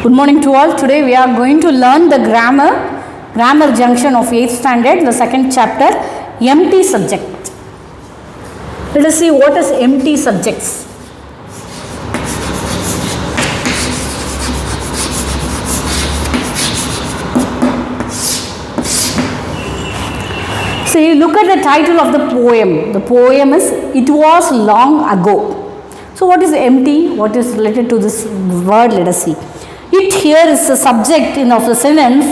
Good morning to all. Today we are going to learn the grammar junction of 8th standard, the second chapter, empty subject. Let us see what is empty subjects. See, look at the title of the poem. The poem is It Was Long Ago. So what is empty? What is related to this word? Let us see. It here is the subject of the sentence,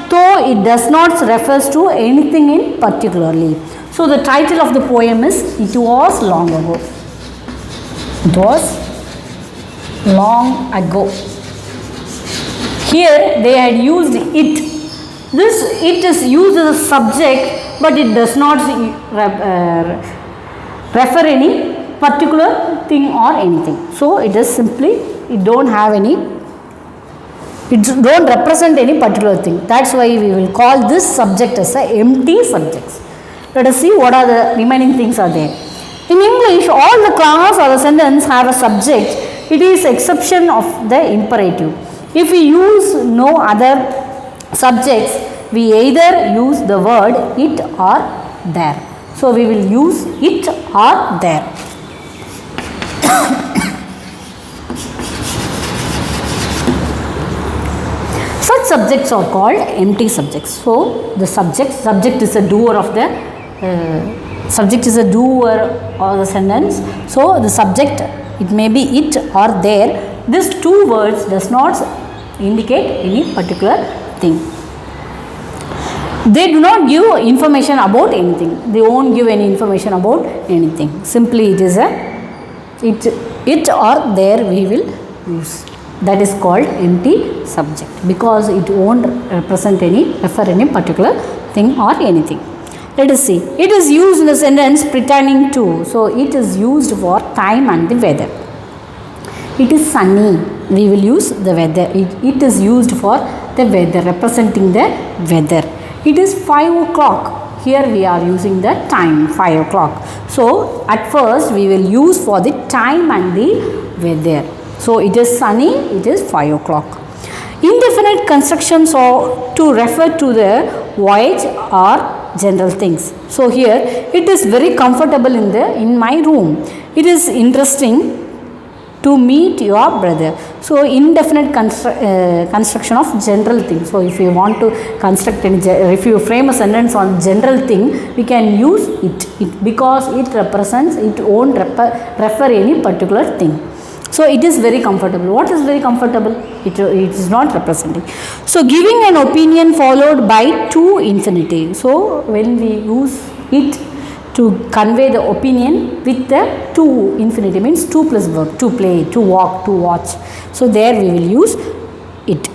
though it does not refers to anything in particularly. So the title of the poem is It Was Long Ago. It was long ago. Here they had used it. This it is used as a subject, but it does not refer any particular thing or anything. So it is simply, it don't have any, it don't represent any particular thing. That's why we will call this subject as a empty subjects. Let us see what are the remaining things are there. In English, all the clause or the sentence have a subject. It is exception of the imperative. If we use no other subjects, we either use the word it or there. So we will use it or there. Such subjects are called empty subjects. So the subject is a doer of the subject is a doer of the sentence. So the subject, it may be it or there. These two words does not indicate any particular thing. They do not give information about anything. They won't give any information about anything. Simply it is a it or there we will use. That is called empty subject because it won't represent refer any particular thing or anything. Let us see. It is used in the sentence pertaining to. So it is used for time and the weather. It is sunny. We will use the weather. It is used for the weather, representing the weather. It is 5 o'clock. Here we are using the time, 5 o'clock. So at first we will use for the time and the weather. So it is sunny, it is 5 o'clock. Indefinite constructions are to refer to the voyage or general things. So here it is very comfortable in my room. It is interesting to meet your brother. So indefinite construction of general things. So if you want to construct if you frame a sentence on general thing, we can use it because it represents, it won't refer any particular thing. So it is very comfortable. What is very comfortable? It is not representing. So giving an opinion followed by to infinity. So when we use it to convey the opinion with the to infinity, means to plus verb, to play, to walk, to watch. So there we will use it.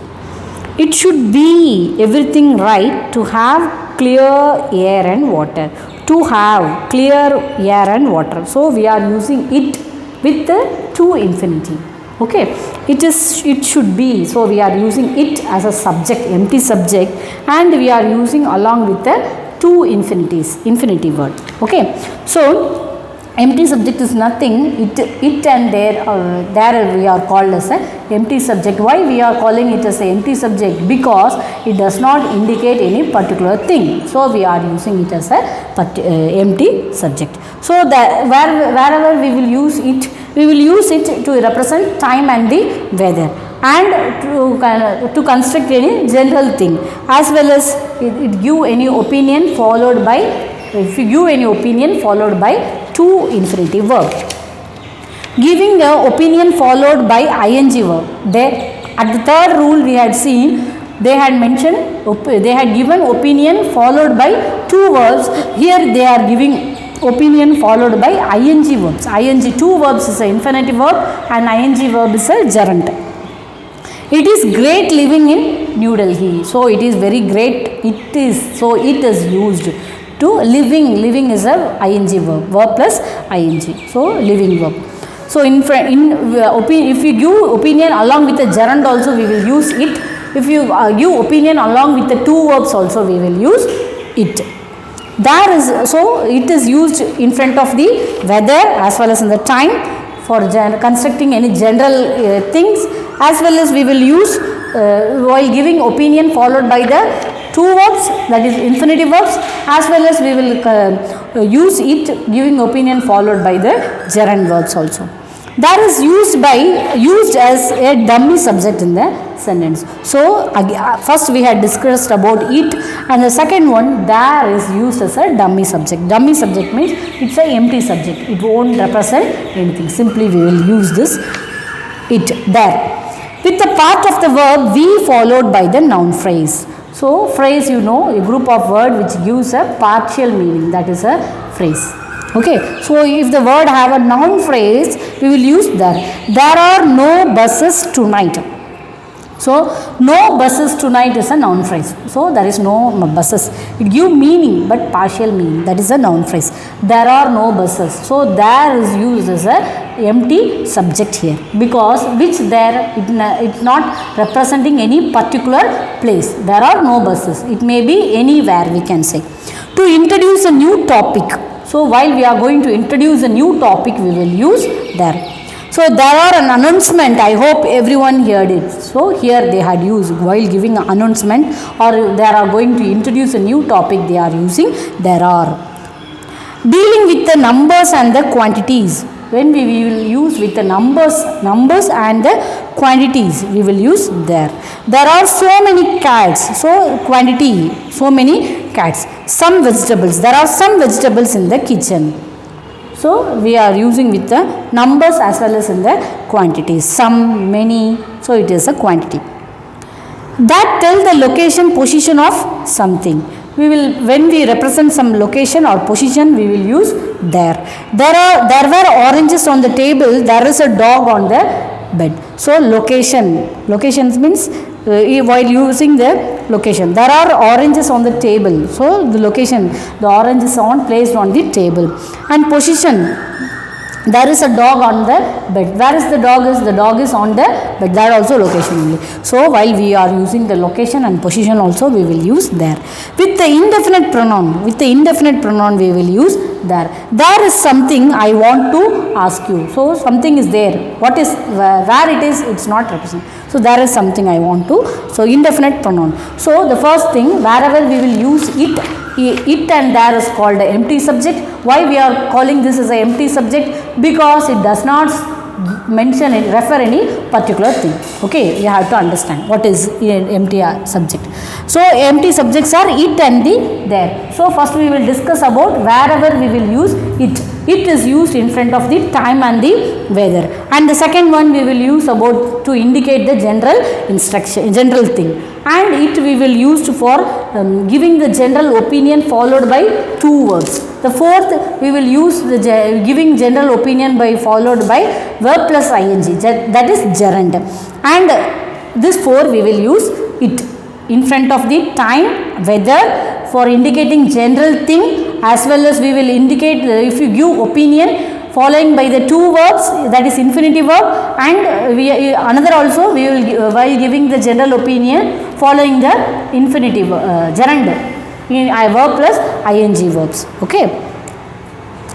It should be everything right to have clear air and water. To have clear air and water. So we are using it with the to infinity. Okay, it should be. So we are using it as a subject, empty subject, and we are using along with the two infinity word. Okay, so empty subject is nothing. It and there we are called as a empty subject. Why we are calling it as a empty subject? Because it does not indicate any particular thing. So we are using it as a empty subject. So that wherever we will use it, we will use it to represent time and the weather, and to construct any general thing, as well as it give any opinion followed by, if you give any opinion followed by to infinity verb. Giving the opinion followed by ing verb. There at the third rule we had seen, they had mentioned, they had given opinion followed by two verbs. Here they are giving opinion followed by ing verbs. Ing, two verbs is an infinitive verb and ing verb is a gerund. It is great living in New Delhi. So it is very great. It is. So it is used to living. Living is a ing verb plus ing. So living verb. So if you give opinion along with the gerund also we will use it. If you give opinion along with the two verbs also we will use it. There is, so it is used in front of the weather as well as in the time for constructing any general things, as well as we will use while giving opinion followed by the two verbs, that is infinitive verbs, as well as we will use it giving opinion followed by the gerund verbs also. That is used as a dummy subject in the sentence. So first we had discussed about it, and the second one, there is used as a dummy subject. Dummy subject means it's an empty subject. It won't represent anything. Simply we will use this it there. With the part of the verb we followed by the noun phrase. So phrase, you know, a group of word which gives a partial meaning, that is a phrase. Okay, so if the word have a noun phrase, we will use there. There are no buses tonight. So no buses tonight is a noun phrase. So there is no buses. It gives meaning but partial meaning. That is a noun phrase. There are no buses. So there is used as a empty subject here, because which there it's not representing any particular place. There are no buses. It may be anywhere, we can say. To introduce a new topic. So while we are going to introduce a new topic, we will use there. So there are an announcement. I hope everyone heard it. So here they had used while giving an announcement, or they are going to introduce a new topic, they are using there are. Dealing with the numbers and the quantities. When we will use with the numbers and the quantities, we will use there. There are so many cats. So quantity, so many cats. Some vegetables. There are some vegetables in the kitchen. So we are using with the numbers as well as in the quantities. Some, many. So it is a quantity. That tell the location, position of something. We will, when we represent some location or position, we will use there. There were oranges on the table. There is a dog on the bed. So location. Locations means while using the location. There are oranges on the table. So the location, the orange is placed on the table. And position. There is a dog on the bed. Where is the dog? The dog is on the bed. That also location only. So while we are using the location and position also, we will use there. With the indefinite pronoun, we will use there. There is something I want to ask you. So something is there. What is, where it is, it's not represented. So there is something I want to. So indefinite pronoun. So the first thing, wherever we will use it and there is called an empty subject. Why we are calling this as an empty subject? Because it does not mention it, refer any particular thing. Okay, you have to understand what is an empty subject. So empty subjects are it and the there. So first we will discuss about wherever we will use it. It is used in front of the time and the weather. And the second one we will use about to indicate the general instruction, general thing. And it we will use for giving the general opinion followed by two verbs. The fourth we will use the giving general opinion by followed by verb plus ing, that is gerund. And this four we will use it in front of the time, weather, for indicating general thing, as well as we will indicate if you give opinion following by the two verbs, that is infinitive verb, and another also we will while giving the general opinion following the infinitive gerund, verb plus ing verbs. Okay.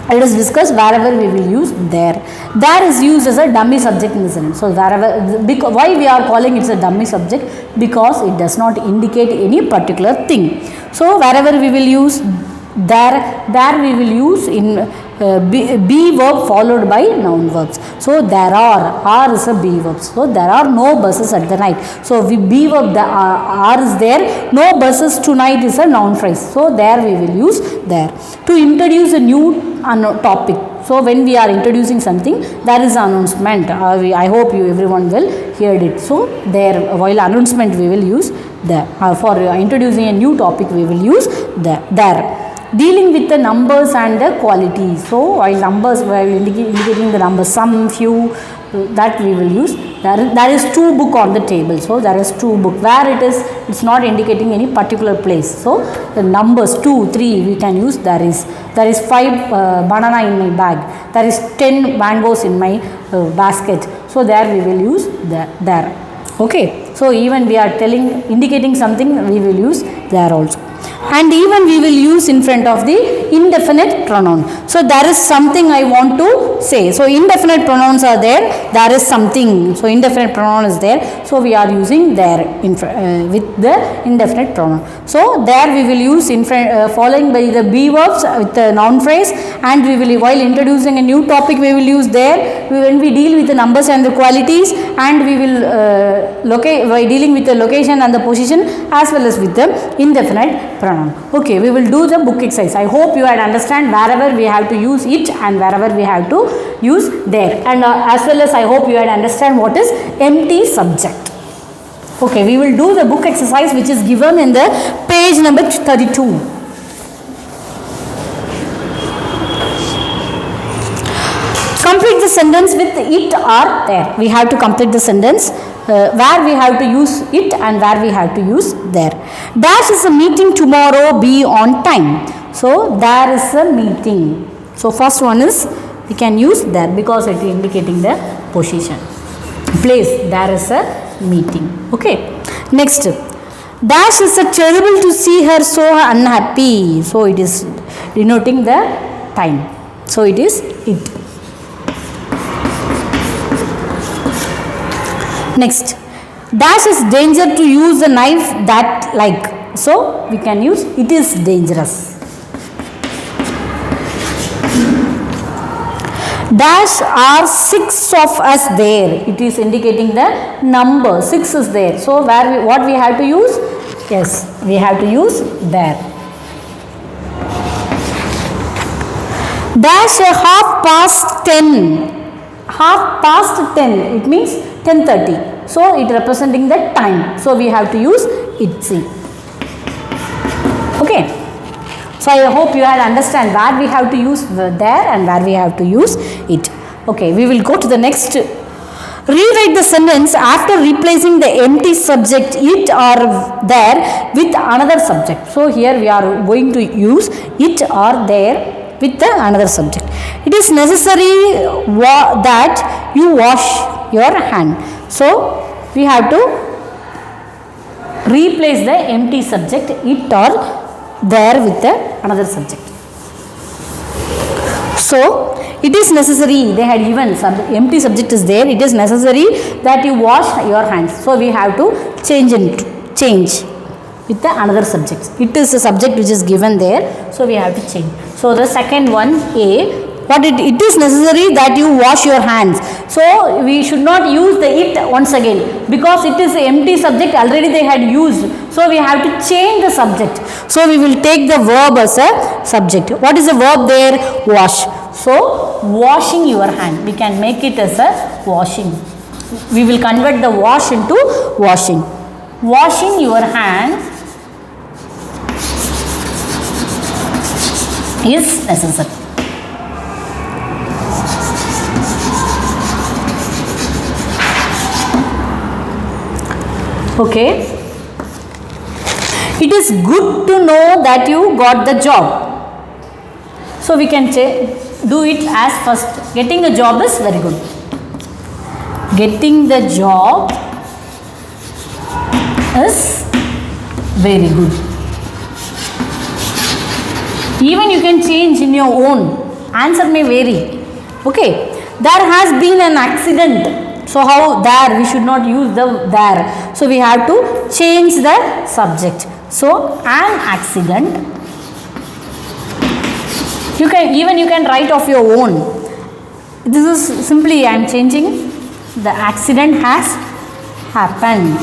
Let us discuss wherever we will use there. There is used as a dummy subject in the sentence. So wherever, why we are calling it a dummy subject? Because it does not indicate any particular thing. So wherever we will use there we will use in be verb followed by noun verbs. So there are is a be verb. So there are no buses at the night. So we be verb, the are is there. No buses tonight is a noun phrase. So there we will use there. To introduce a new topic. So when we are introducing something, there is an announcement. I hope you everyone will hear it. So there, while announcement we will use there. For introducing a new topic we will use there. Dealing with the numbers and the qualities. So while numbers, while indicating the numbers, some, few, that we will use. There is two book on the table. So there is two book. Where it is, it's not indicating any particular place. So the numbers 2, 3 we can use. There is 5 banana in my bag. There is 10 mangoes in my basket. So there we will use there. Okay. So even we are indicating something, we will use there also. and even we will use in front of the indefinite pronoun. So there is something I want to say. So indefinite pronouns are there, there is something, so indefinite pronoun is there, so we are using there with the indefinite pronoun. So there we will use in front, following by the be verbs with the noun phrase, and we will, while introducing a new topic, we will use there. When we deal with the numbers and the qualities, and we will locate by dealing with the location and the position as well as with the indefinite pronoun. Okay, we will do the book exercise. I hope you had understand wherever we have to use it and wherever we have to use there, and as well as I hope you had understand what is empty subject. Okay, we will do the book exercise which is given in the page number 32. Complete the sentence with it or there. We have to complete the sentence where we have to use it and where we have to use there. Dash is a meeting tomorrow, be on time. So there is a meeting. So first one is we can use there because it is indicating the position. Place, there is a meeting. Okay. Next, Dash is a terrible to see her so unhappy. So it is denoting the time. So it is it. Next, Dash is danger to use a knife that like. So we can use it is dangerous. Dash are 6 of us there. It is indicating the number 6 is there. So where we, what we have to use? Yes, we have to use there. Dash a 10:30. 10:30. It means 10:30. So it representing the time. So we have to use it. See. Okay. So I hope you had understand where we have to use there and where we have to use it. Okay. We will go to the next. Rewrite the sentence after replacing the empty subject it or there with another subject. So here we are going to use it or there with the another subject. It is necessary that you wash your hand. So we have to replace the empty subject it or there with the another subject. So it is necessary, they had given some empty subject is there, it is necessary that you wash your hands. So we have to change with the another subject. It is a subject which is given there, so we have to change. So the second one, A, but it is necessary that you wash your hands. So we should not use the it once again because it is an empty subject already they had used. So we have to change the subject. So we will take the verb as a subject. What is the verb there? Wash. So washing your hand. We can make it as a washing. We will convert the wash into washing. Washing your hands is necessary. Okay. It is good to know that you got the job. So we can do it as first. Getting the job is very good. Getting the job is very good. Even you can change in your own. Answer may vary. Okay. There has been an accident. So how there? We should not use the there. So we have to change the subject. So an accident. You can write of your own. This is simply I am changing. The accident has happened.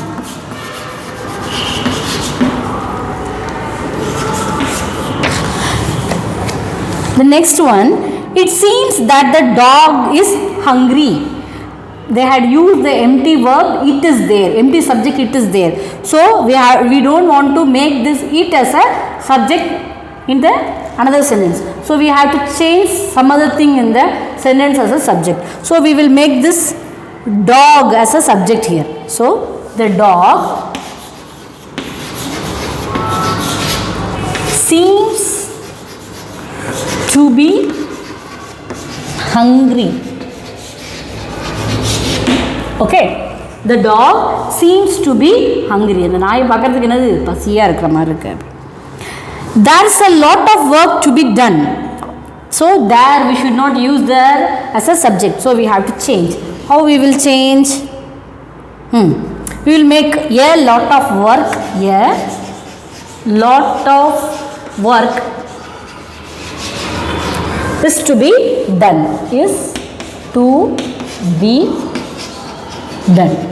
The next one. It seems that the dog is hungry. They had used the empty verb it is there, empty subject it is there. So we don't want to make this it as a subject in the another sentence. So we have to change some other thing in the sentence as a subject. So we will make this dog as a subject here. So the dog seems to be hungry. Okay, the dog seems to be hungry. அந்த நாய் பார்க்கறதுக்கு என்னது பசியா இருக்கிற மாதிரி இருக்கு. There is a lot of work to be done. So there we should not use there as a subject. So we have to change. How we will change? We will make a lot of work. A lot of work is to be done. Is to be done.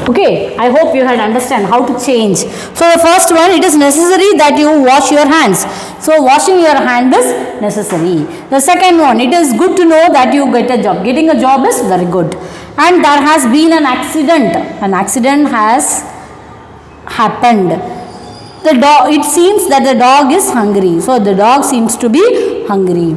Okay, I hope you had understand how to change. So the first one, it is necessary that you wash your hands. So washing your hand is necessary. The second one, it is good to know that you get a job. Getting a job is very good. And there has been an accident. An accident has happened. The dog, it seems that the dog is hungry. So the dog seems to be hungry.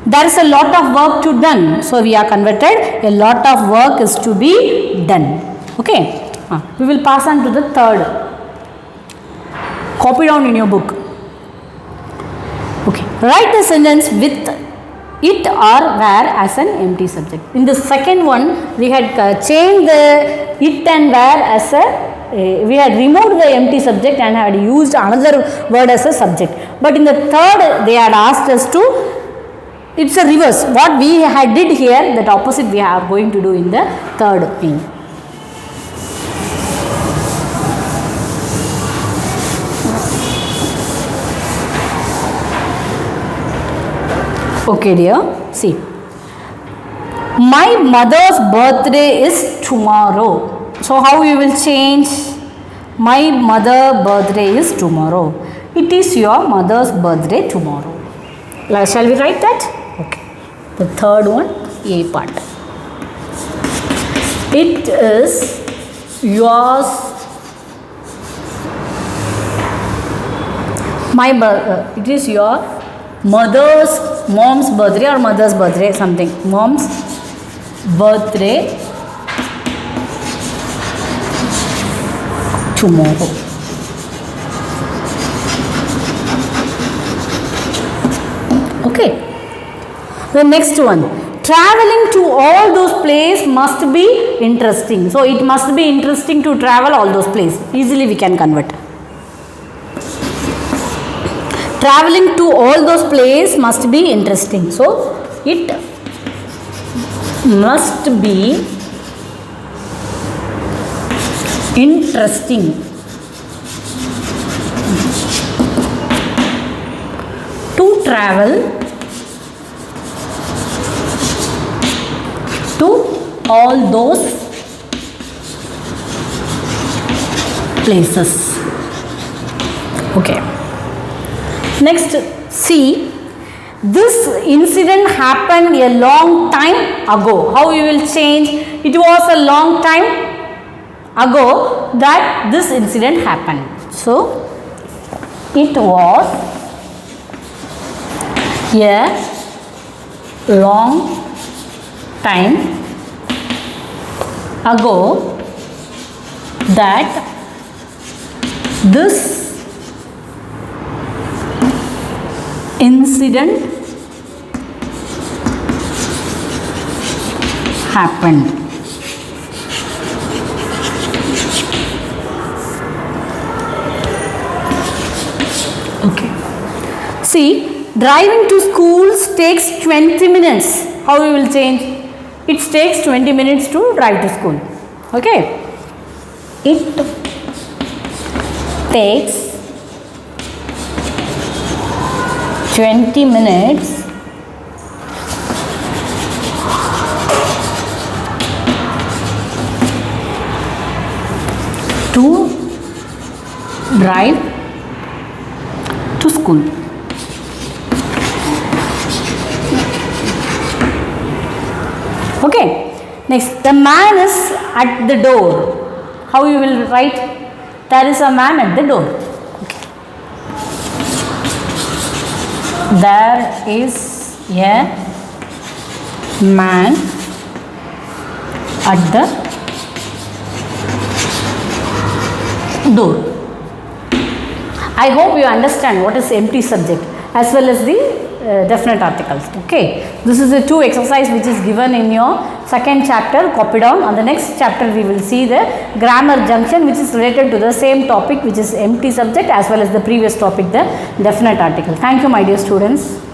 There is a lot of work to done. So we are converted. A lot of work is to be done. Okay, we will pass on to the third. Copy down in your book. Okay, write the sentence with it or where as an empty subject. In the second one, we had changed the it and where as a, we had removed the empty subject and had used another word as a subject. But in the third, they had asked us to, it's a reverse. What we had did here, that opposite we are going to do in the third thing. Okay dear, see, my mother's birthday is tomorrow. So how we will change? My mother's birthday is tomorrow. It is your mother's birthday tomorrow. Shall we write that? Okay. The third one, A part. It is yours. It is your mom's birthday or mother's birthday, something. Mom's birthday tomorrow. Okay. The next one. Traveling to all those places must be interesting. So it must be interesting to travel all those places. Easily we can convert. Traveling to all those places must be interesting. So, it must be interesting to travel to all those places. Okay. Next, see, this incident happened a long time ago. How you will change? It was a long time ago that this incident happened. So, it was a long time ago that this incident happened. Okay. See, driving to school takes 20 minutes. How we will change? It takes 20 minutes to drive to school. Okay. It takes 20 minutes to drive to school. Okay. Next, the man is at the door. How you will write? There is a man at the door. There is a man at the door. I hope you understand what is empty subject as well as the definite articles. Okay, this is the 2 exercise which is given in your second chapter. Copy down. On the next chapter we will see the grammar junction, which is related to the same topic, which is empty subject, as well as the previous topic, the definite article. Thank you, my dear students.